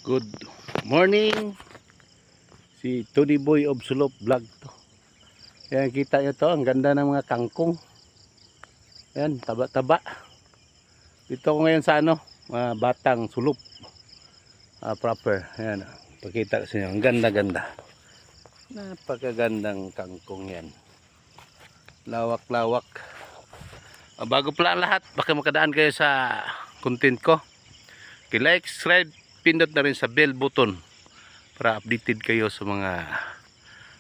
Good morning. Si Tony Boy of Sulop Vlog to. Yan, kita nyo to. Ang ganda ng mga kangkong. Yan, taba-taba. Dito ko ngayon sa Batang Sulop proper. Yan, pakita ko sa inyo. Ang ganda-ganda. Napakagandang kangkong yan. Lawak-lawak. Bago pala ang lahat, baka makadaan kayo sa content ko. Like, subscribe, pindot na rin sa bell button para updated kayo sa mga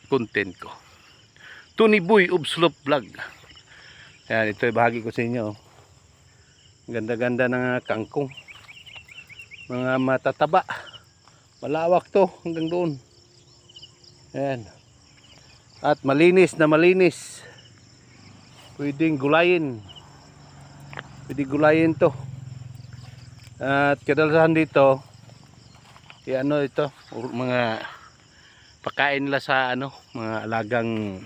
content ko. Tony Boy of Sulop Vlog. Yan, ito ay bahagi ko sa inyo. Ganda-ganda ng kangkong. Mga matataba. Malawak to hanggang doon. Yan. At malinis na malinis. Pwedeng gulayin. Pwede gulayin to. At kadalasan dito ito mga pagkain nila sa mga alagang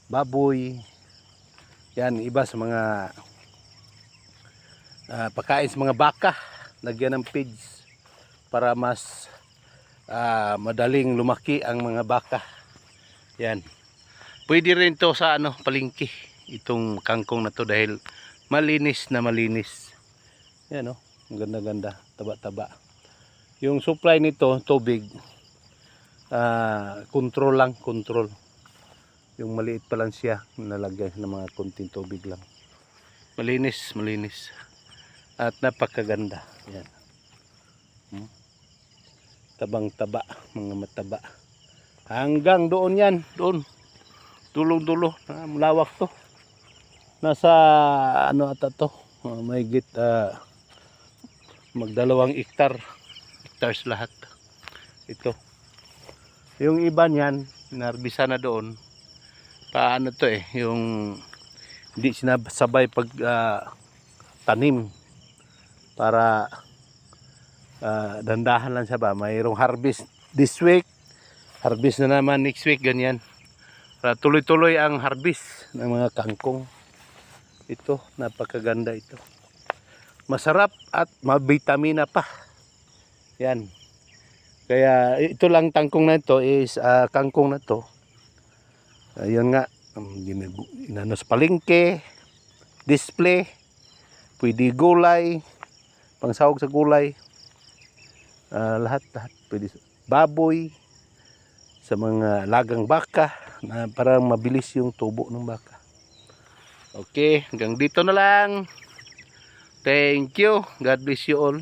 baboy. Yan, iba sa mga pagkain sa mga baka, lagyan ng feeds para mas madaling lumaki ang mga baka. Yan, pwede rin to sa palengke, itong kangkong na to dahil malinis na malinis. Yan ang ganda-ganda, taba-taba. Yung supply nito, tubig, control lang, control. Yung maliit pa lang siya, nalagay ng mga konting tubig lang. Malinis, malinis. At napakaganda. Yan. Tabang-taba, mga mataba. Hanggang doon yan, doon. Dulo-dulo, malawak to. Nasa, ata to, may git, magdalawang hectares lahat. Ito yung iba niyan narbisa na doon paano to yung hindi sinabay pag tanim para dandahan lang siya ba, mayroong harvest this week, harvest na naman next week, ganyan para tuloy-tuloy ang harvest ng mga kangkong. Ito napakaganda, ito masarap at mabitamina pa. Yan. Kaya ito lang tangkong na ito is kangkong na to. Ayun nga, inano sa palengke, display, pwede gulay, pangsahog sa gulay. Lahat pwede, baboy, sa mga lagang baka na para mabilis yung tubo ng baka. Okay, hanggang dito na lang. Thank you. God bless you all.